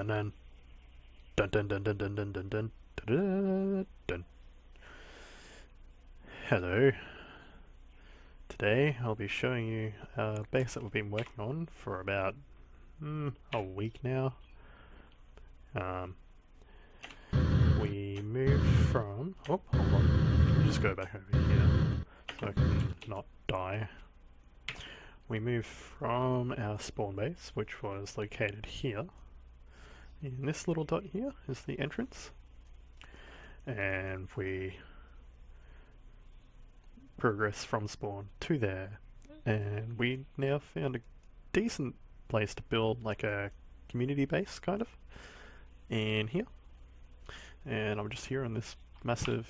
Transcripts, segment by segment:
dun dun dun dun dun dun dun dun dun dun dun dun. Hello. Today I'll be showing you a base that we've been working on for about a week now. We moved from... oh, hold on. Let me just go back over here so I can not die. We moved from our spawn base, which was located here. And this little dot here is the entrance. And we progressed from spawn to there. And we now found a decent place to build like a community base, kind of, in here. And I'm just here on this massive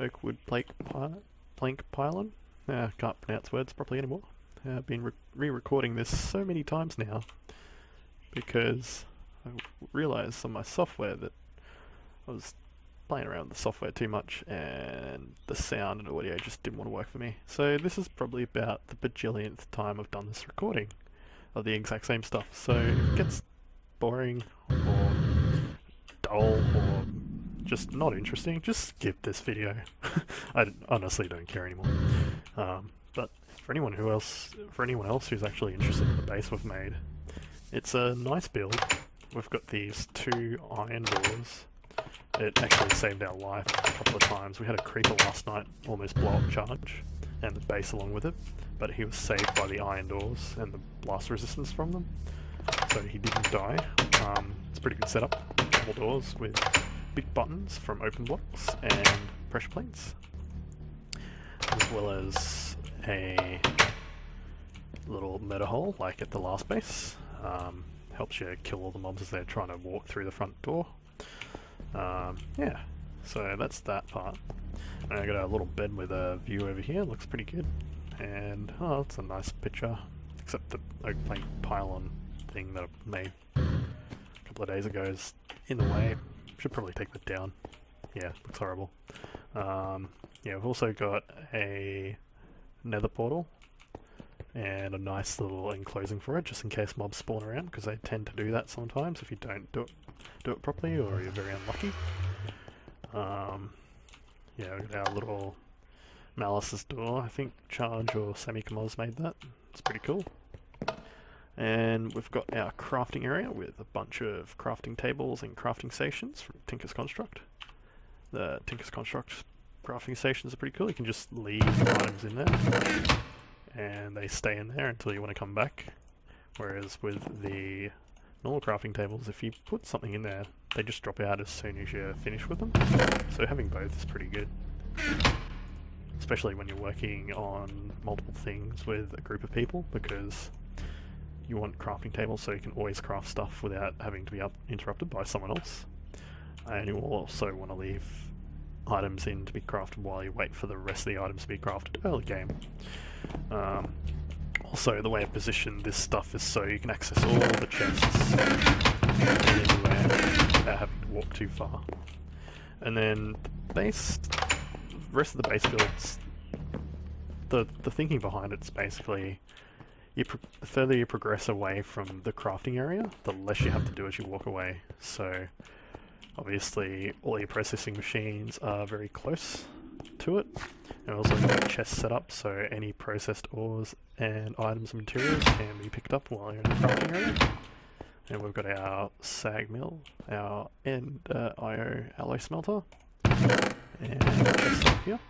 oak wood plank pylon. Can't pronounce words properly anymore. I've been re-recording this so many times now because I realised on my software that I was playing around with the software too much and the sound and audio just didn't want to work for me. So this is probably about the bajillionth time I've done this recording of the exact same stuff. So if it gets boring or dull or just not interesting, just skip this video. I honestly don't care anymore. But for anyone else who's actually interested in the base we've made, it's a nice build. We've got these 2 iron doors. It actually saved our life a couple of times. We had a creeper last night almost blow up charge, and the base along with it, but he was saved by the iron doors and the blast resistance from them, so he didn't die. It's a pretty good setup. Double doors with big buttons from open blocks and pressure plates, as well as a little murder hole like at the last base. Helps you kill all the mobs as they're trying to walk through the front door. Yeah, so that's that part. And I got a little bed with a view over here, looks pretty good. And oh, it's a nice picture, except the oak plank pylon thing that I made a couple of days ago is in the way. Should probably take that down. Yeah, looks horrible. Yeah, we've also got a nether portal and a nice little enclosing for it, just in case mobs spawn around, because they tend to do that sometimes if you don't do it properly or you're very unlucky. Yeah, we've got our little Malice's door. I think Charge or Semi-Kamoz made that. It's pretty cool. And we've got our crafting area with a bunch of crafting tables and crafting stations from Tinker's Construct. The Tinker's Construct crafting stations are pretty cool. You can just leave items in there and they stay in there until you want to come back. Whereas with the normal crafting tables, if you put something in there, they just drop out as soon as you're finished with them. So having both is pretty good. Especially when you're working on multiple things with a group of people, because you want crafting tables so you can always craft stuff without having to be interrupted by someone else. And you will also want to leave items in to be crafted while you wait for the rest of the items to be crafted early game. Also, the way I position this stuff is so you can access all the chests anywhere without having to walk too far. And then the rest of the base builds, the thinking behind it's basically the further you progress away from the crafting area, the less you have to do as you walk away. So obviously all your processing machines are very close to it, and also got chests set up so any processed ores and items and materials can be picked up while you're in the crafting area. And we've got our sag mill, our IO alloy smelter, and a chest up here,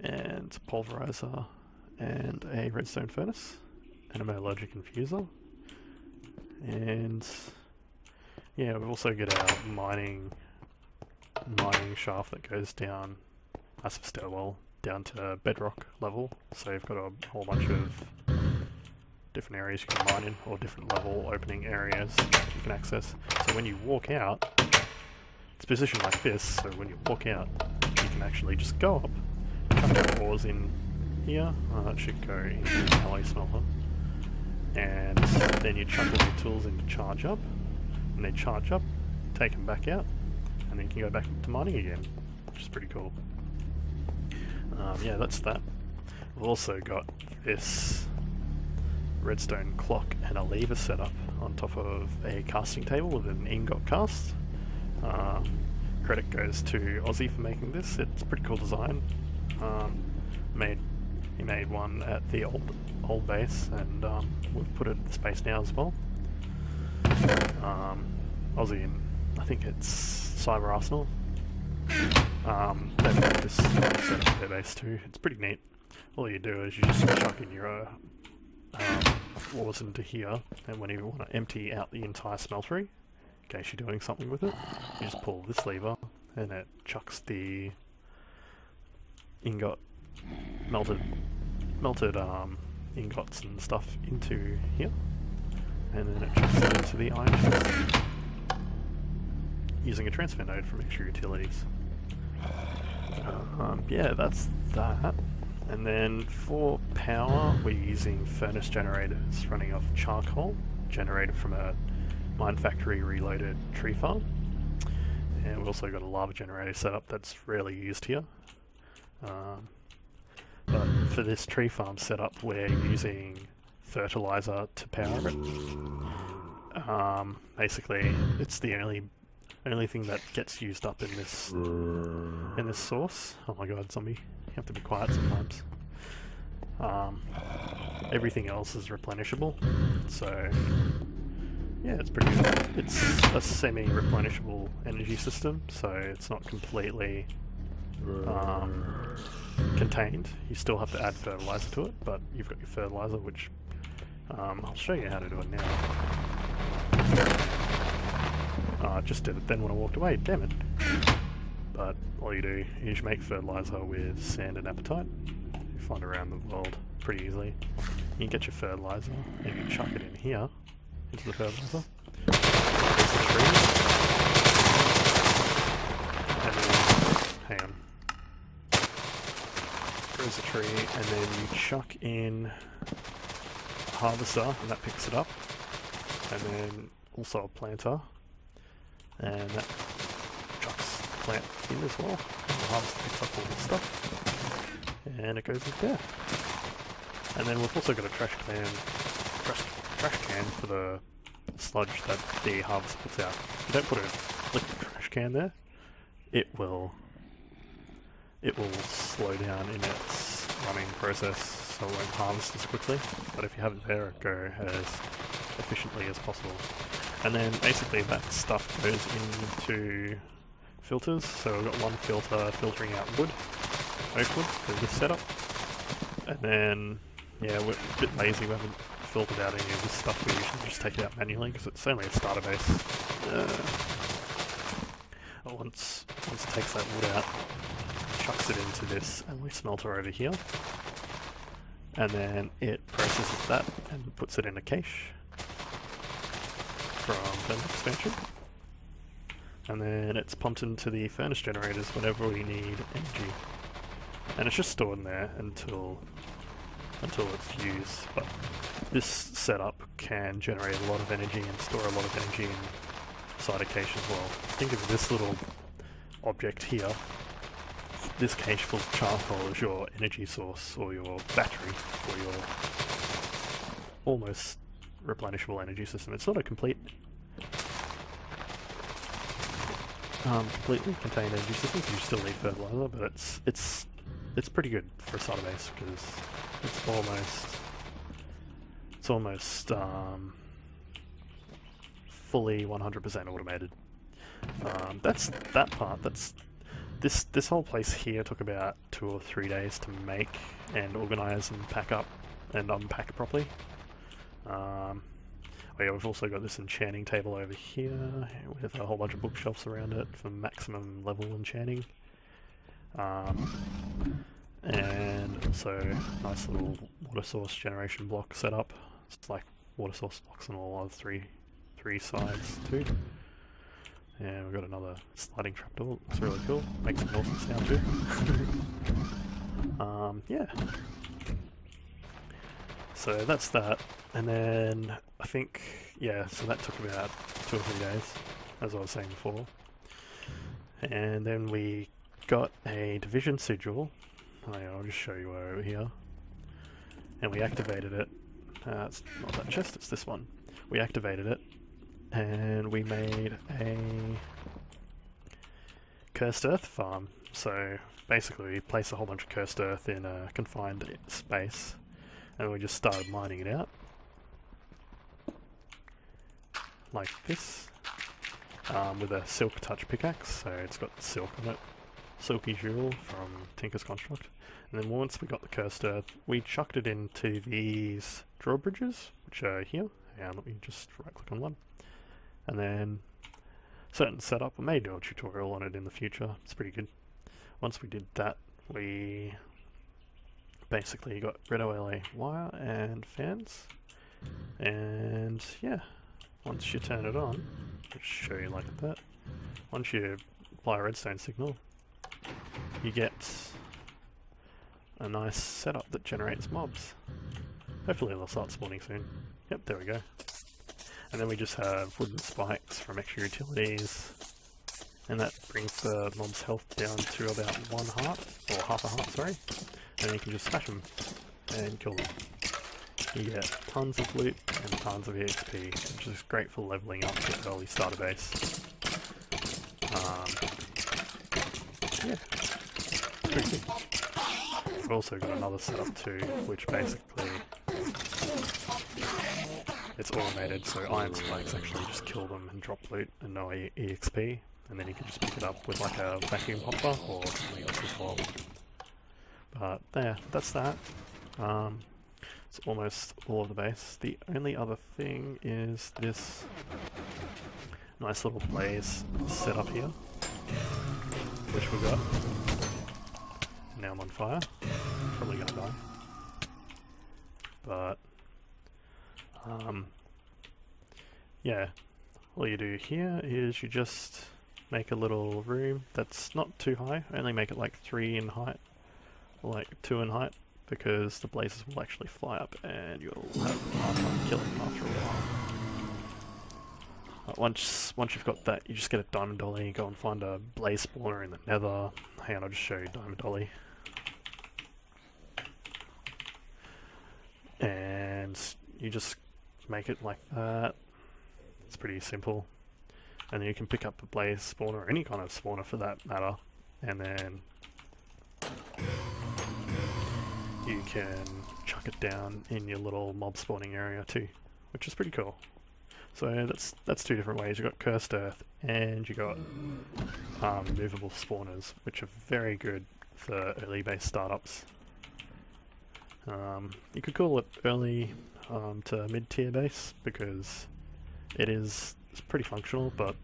and a pulverizer, and a redstone furnace, and a metallurgic infuser. And yeah, we've also got our mining shaft that goes down, massive stairwell down to bedrock level. So you've got a whole bunch of different areas you can mine in, or different level opening areas you can access. So when you walk out, it's positioned like this, so when you walk out, you can actually just go up, chuck your ores in here, that should go in the alloy smelter, and then you chuck all your tools in to charge up, and they charge up, take them back out, and then you can go back to mining again, which is pretty cool. Yeah, that's that. We've also got this redstone clock and a lever set up on top of a casting table with an ingot cast. Credit goes to Aussie for making this. It's a pretty cool design. He made one at the old base, and we've put it at this base now as well. Aussie and I think it's Cyber Arsenal. They've got this set up their base too. It's pretty neat. All you do is you just chuck in your ores into here, and when you want to empty out the entire smeltery, in case you're doing something with it, you just pull this lever and it chucks the melted ingots and stuff into here, and then it chucks it into the iron chest using a transfer node from extra utilities. Yeah, that's that. And then for power, we're using furnace generators running off charcoal, generated from a mine factory reloaded tree farm. And we've also got a lava generator set up that's rarely used here. But for this tree farm setup, we're using fertilizer to power it. Basically, it's the only thing that gets used up in this source. Oh my god, zombie. You have to be quiet sometimes. Everything else is replenishable, so yeah, it's pretty good. It's a semi-replenishable energy system, so it's not completely contained. You still have to add fertilizer to it, but you've got your fertilizer, which I'll show you how to do it now. I just did it then when I walked away, damn it. But all you do is make fertilizer with sand and apatite. You find around the world pretty easily. You get your fertilizer and you chuck it in here, into the fertilizer. There's the tree. And then, hang on. There's the tree, and then you chuck in a harvester, and that picks it up. And then also a planter, and that chucks the plant in as well. And the harvester picks up all this stuff, and it goes in there. And then we've also got a trash can for the sludge that the harvester puts out. If you don't put a liquid trash can there, it will slow down in its running process, so it won't harvest as quickly. But if you have it there, it'll go as efficiently as possible. And then basically that stuff goes into filters. So we've got one filter filtering out wood, oak wood, for this setup. And then, yeah, we're a bit lazy, we haven't filtered out any of this stuff. We usually just take it out manually because it's only a starter base. Once it takes that wood out, chucks it into this alloy smelter over here, and then it processes that and puts it in a cache from thermal expansion, and then it's pumped into the furnace generators whenever we need energy, and it's just stored in there until it's used. But this setup can generate a lot of energy and store a lot of energy inside a cache as well. Think of this little object here. This cache full of charcoal is your energy source, or your battery, or your almost replenishable energy system. It's not a completely contained energy system because you still need fertilizer, but it's pretty good for a starter base because it's almost fully 100% automated. That's that part. This whole place here took about 2 or 3 days to make and organise and pack up and unpack properly. Oh yeah, we've also got this enchanting table over here with a whole bunch of bookshelves around it for maximum level enchanting. And also nice little water source generation block set up. It's like water source blocks on all other three sides too. And we've got another sliding trapdoor. It's really cool. Makes an awesome sound too. Yeah. So that's that. And then I think, yeah, so that took about 2 or 3 days, as I was saying before. And then we got a division sigil. I'll just show you over here. And we activated it. It's not that chest, it's this one. We activated it, and we made a cursed earth farm. So basically we placed a whole bunch of cursed earth in a confined space, and we just started mining it out like this, with a silk touch pickaxe, so it's got silk on it, silky jewel from Tinker's Construct. And then once we got the cursed earth, we chucked it into these drawbridges, which are here. And let me just right click on one. And then certain setup, I may do a tutorial on it in the future, it's pretty good. Once we did that, we basically got red OLA wire and fans. And yeah, once you turn it on, I'll show you like that. Once you apply a redstone signal, you get a nice setup that generates mobs. Hopefully they'll start spawning soon. Yep, there we go. And then we just have wooden spikes from extra utilities, and that brings the mob's health down to about 1 heart, or half a heart, sorry. And then you can just smash them and kill them. You get tons of loot and tons of EXP, which is great for leveling up your early starter base. Yeah, pretty good. We've also got another setup too, which basically it's automated, so iron spikes actually just kill them and drop loot and no EXP, and then you can just pick it up with like a vacuum hopper or something else as well. But there, that's that. It's almost all of the base. The only other thing is this nice little blaze set up here, which we got. Now I'm on fire. Probably gonna die. But yeah, all you do here is you just make a little room that's not too high. Only make it like 3 in height, or like 2 in height, because the blazes will actually fly up and you'll have a hard time killing them after a while. Once you've got that, you just get a diamond dolly, go and find a blaze spawner in the nether. Hang on, I'll just show you diamond dolly. And you just make it like that. It's pretty simple. And then you can pick up a blaze spawner, or any kind of spawner for that matter, and then you can chuck it down in your little mob spawning area too, which is pretty cool. So that's 2 different ways. You got cursed earth and you got movable spawners, which are very good for early base startups. You could call it early to mid-tier base because it's pretty functional, but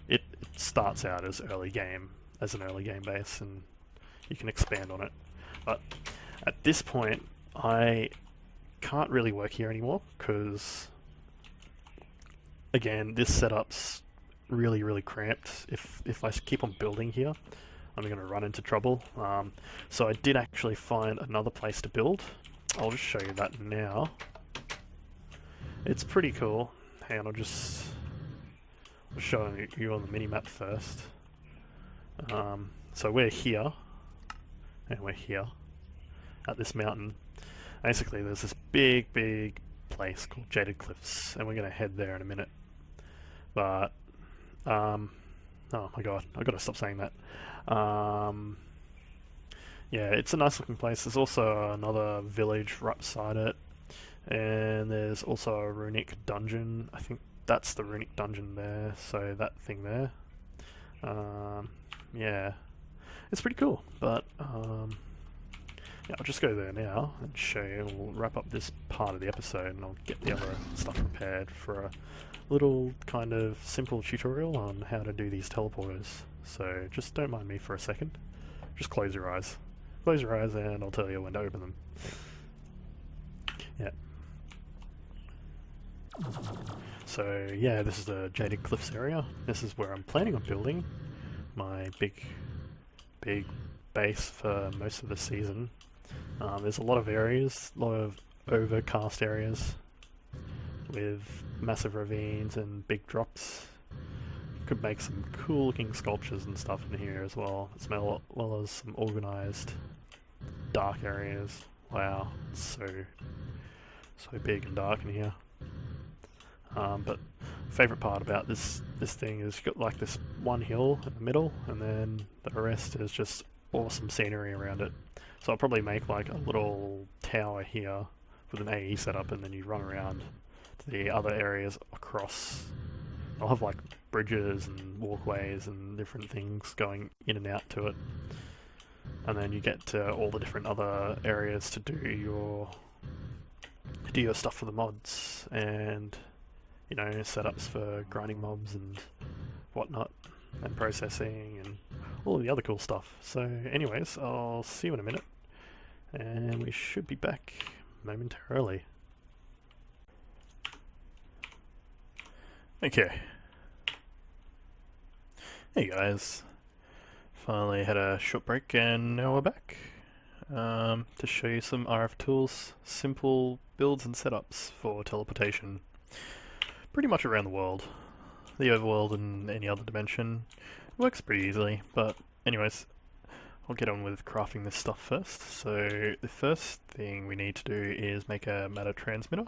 it starts out as an early game base, and you can expand on it. But at this point, I can't really work here anymore because, again, this setup's really, really cramped. If I keep on building here, I'm going to run into trouble. So I did actually find another place to build. I'll just show you that now. It's pretty cool. Hang on, I'll show you on the mini-map first. So we're here, and we're here at this mountain. Basically, there's this big place called Jaded Cliffs, and we're going to head there in a minute. But, oh my god, I've got to stop saying that. Yeah, it's a nice looking place. There's also another village right beside it, and there's also a runic dungeon. I think that's the runic dungeon there, so that thing there. Yeah, it's pretty cool, but yeah, I'll just go there now and show you. We'll wrap up this part of the episode and I'll get the other stuff prepared for a little kind of simple tutorial on how to do these teleporters. So just don't mind me for a second. Just close your eyes. Close your eyes and I'll tell you when to open them. Yeah. So yeah, this is the Jaded Cliffs area. This is where I'm planning on building my big base for most of the season. There's a lot of areas, a lot of overcast areas with massive ravines and big drops. Could make some cool looking sculptures and stuff in here as well, as well as some organised dark areas. Wow, it's so big and dark in here. But favourite part about this thing is you've got like this one hill in the middle, and then the rest is just awesome scenery around it. So I'll probably make like a little tower here with an AE setup, and then you run around to the other areas across. I'll have like bridges and walkways and different things going in and out to it. And then you get to all the different other areas to do your stuff for the mods, and you know, setups for grinding mobs and whatnot, and processing and all of the other cool stuff. So anyways, I'll see you in a minute, and we should be back momentarily. Okay. Hey guys. Finally had a short break and now we're back to show you some Rftools simple builds and setups for teleportation. Pretty much around the world. The overworld and any other dimension. It works pretty easily, but anyways, I'll get on with crafting this stuff first. So the first thing we need to do is make a matter transmitter.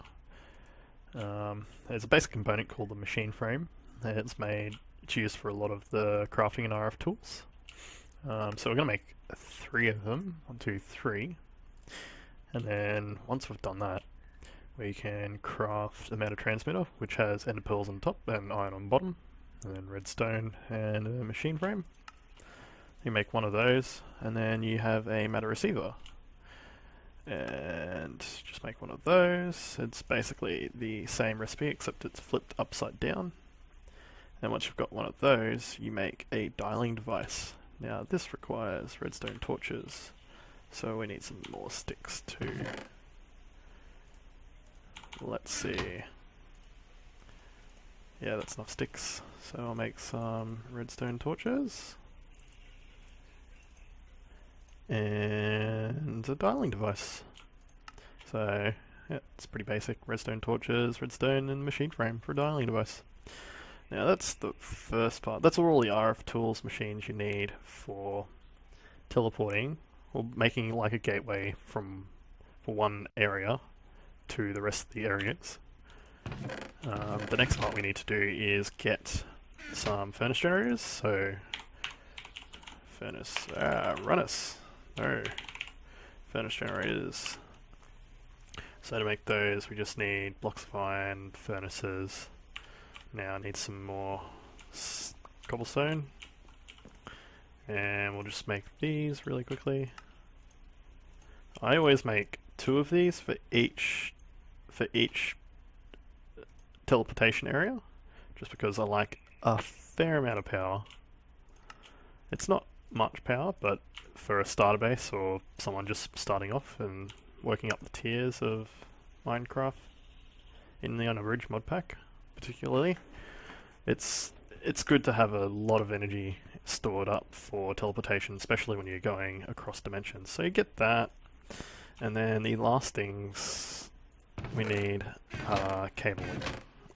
There's a basic component called the machine frame. It's used for a lot of the crafting in Rftools. So we're going to make 3 of them, 1, 2, 3, and then once we've done that, we can craft a matter transmitter, which has ender pearls on top and iron on bottom, and then redstone and a machine frame. You make 1 of those, and then you have a matter receiver, and just make 1 of those. It's basically the same recipe except it's flipped upside down, and once you've got 1 of those, you make a dialing device. Now this requires redstone torches, so we need some more sticks too. Let's see. Yeah, that's enough sticks. So I'll make some redstone torches. And a dialing device. So, yeah, it's pretty basic. Redstone torches, redstone, and machine frame for a dialing device. Now that's the first part. That's all the Rftools machines you need for teleporting, or making like a gateway for one area to the rest of the areas. The next part we need to do is get some furnace generators. So furnace generators. So to make those we just need blocks of iron, furnaces. Now I need some more cobblestone, and we'll just make these really quickly. I always make 2 of these for each teleportation area, just because I like a fair amount of power. It's not much power, but for a starter base or someone just starting off and working up the tiers of Minecraft in the Unabridged mod pack, particularly, it's good to have a lot of energy stored up for teleportation, especially when you're going across dimensions. So you get that, and then the last things we need are cabling,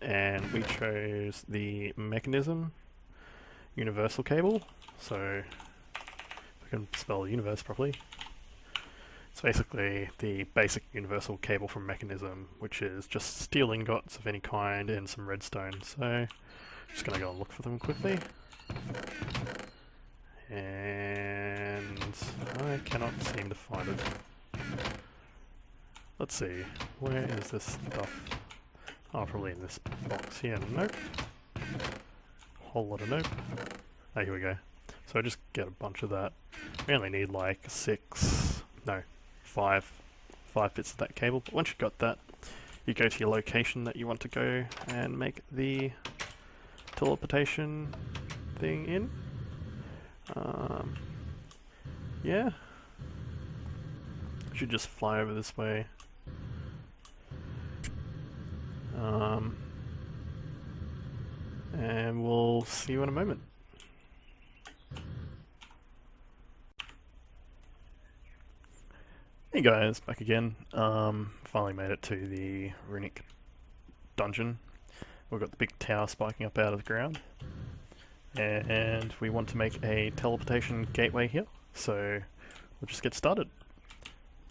and we chose the mechanism universal cable. So if I can spell universe properly, it's basically the basic universal cable from Mechanism, which is just steel ingots of any kind and some redstone. So I'm just going to go and look for them quickly. And I cannot seem to find it. Let's see, where is this stuff? Oh, probably in this box here. Nope. Whole lot of nope. Oh, here we go. So I just get a bunch of that. We only need like 5 bits of that cable, but once you've got that, you go to your location that you want to go and make the teleportation thing in. Yeah, I should just fly over this way. And we'll see you in a moment. Hey guys, back again. Finally made it to the runic dungeon. We've got the big tower spiking up out of the ground, and we want to make a teleportation gateway here, so we'll just get started.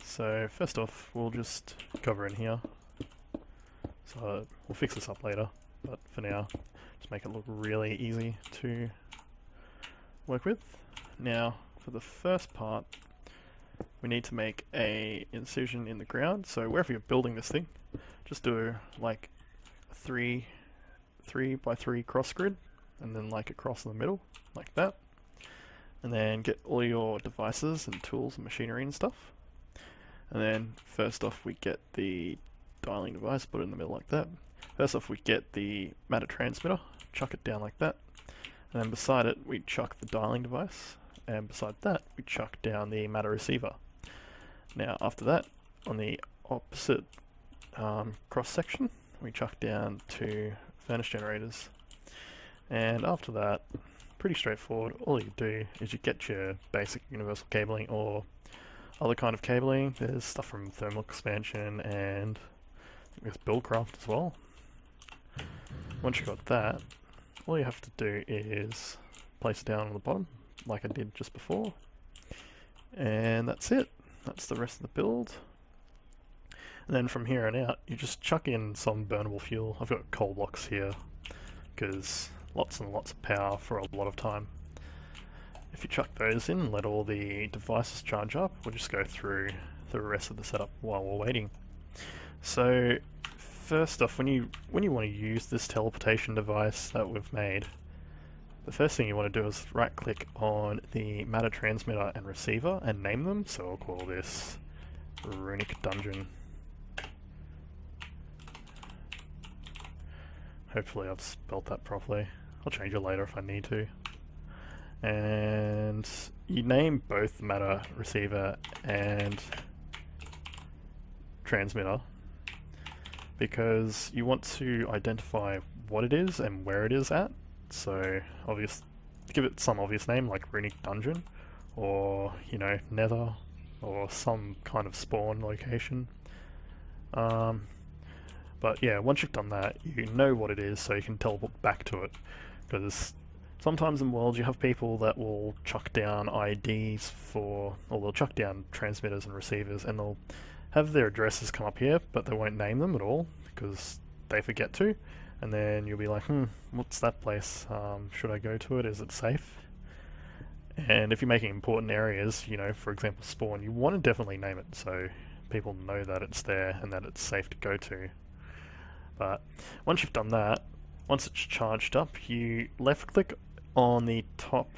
So first off, we'll just cover in here. So we'll fix this up later, but for now. Just make it look really easy to work with. Now, for the first part, we need to make a incision in the ground. So wherever you're building this thing, just do like a 3 by 3 cross grid, and then like a cross in the middle, like that. And then get all your devices and tools and machinery and stuff. And then first off we get the dialing device, put it in the middle like that. First off we get the matter transmitter, chuck it down like that. And then beside it we chuck the dialing device, and beside that we chuck down the matter receiver. Now after that, on the opposite cross section, we chuck down 2 furnace generators. And after that, pretty straightforward. All you do is you get your basic universal cabling or other kind of cabling. There's stuff from thermal expansion and there's Buildcraft as well. Once you've got that, all you have to do is place it down on the bottom like I did just before, and that's it. That's the rest of the build. And then from here on out you just chuck in some burnable fuel. I've got coal blocks here because lots and lots of power for a lot of time. If you chuck those in and let all the devices charge up, we'll just go through the rest of the setup while we're waiting. So first off, when you want to use this teleportation device that we've made, the first thing you want to do is right click on the matter transmitter and receiver and name them. So I'll call this Runic Dungeon. Hopefully I've spelt that properly. I'll change it later if I need to. And you name both the matter receiver and transmitter because you want to identify what it is and where it is at. So give it some obvious name like Runic Dungeon, or you know, Nether, or some kind of spawn location. But yeah, once you've done that, you know what it is, so you can teleport back to it. Because sometimes in worlds you have people that will chuck down IDs or they'll chuck down transmitters and receivers, and they'll have their addresses come up here, but they won't name them at all because they forget to. And then you'll be like, what's that place? Should I go to it? Is it safe? And if you're making important areas, you know, for example spawn, you want to definitely name it so people know that it's there and that it's safe to go to. But once you've done that, once it's charged up, you left click on the top,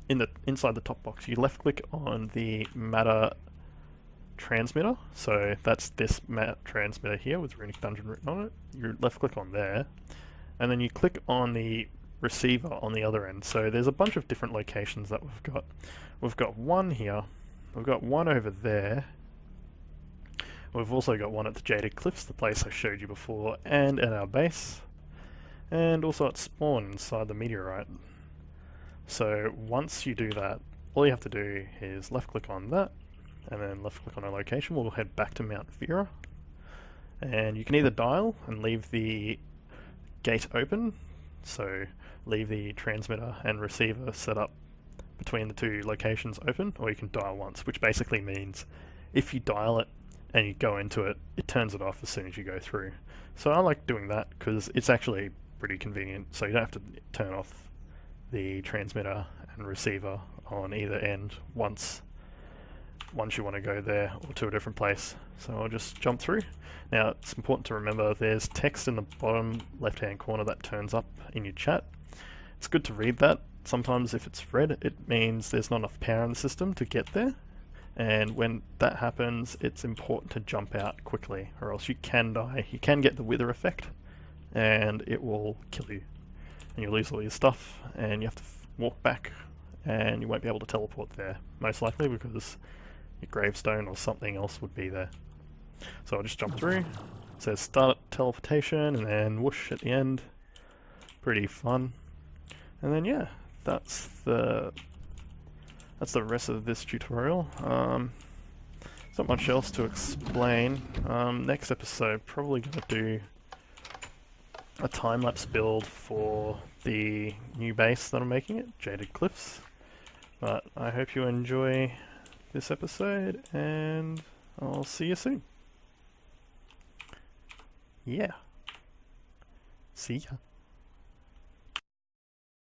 inside the top box, you left click on the matter transmitter. So that's this matter transmitter here with Runic Dungeon written on it. You left click on there, and then you click on the receiver on the other end. So there's a bunch of different locations that we've got. We've got one here, we've got one over there. We've also got one at the Jaded Cliffs, the place I showed you before, and at our base, and also at spawn inside the meteorite. So once you do that, all you have to do is left click on that, and then left click on a location. We'll head back to Mount Vera, and you can either dial and leave the gate open, so leave the transmitter and receiver set up between the 2 locations open, or you can dial once, which basically means if you dial it and you go into it, it turns it off as soon as you go through. So I like doing that because it's actually pretty convenient, so you don't have to turn off the transmitter and receiver on either end once you want to go there or to a different place. So I'll just jump through. Now it's important to remember there's text in the bottom left hand corner that turns up in your chat. It's good to read that. Sometimes if it's red, it means there's not enough power in the system to get there. And when that happens, it's important to jump out quickly, or else you can die. You can get the wither effect, and it will kill you. And you'll lose all your stuff, and you have to walk back, and you won't be able to teleport there, most likely because your gravestone or something else would be there. So I'll just jump through. It says start teleportation, and then whoosh at the end. Pretty fun. And then yeah, that's the rest of this tutorial. There's not much else to explain. Next episode, probably going to do a time-lapse build for the new base that I'm making at Jaded Cliffs. But I hope you enjoy this episode, and I'll see you soon. Yeah. See ya.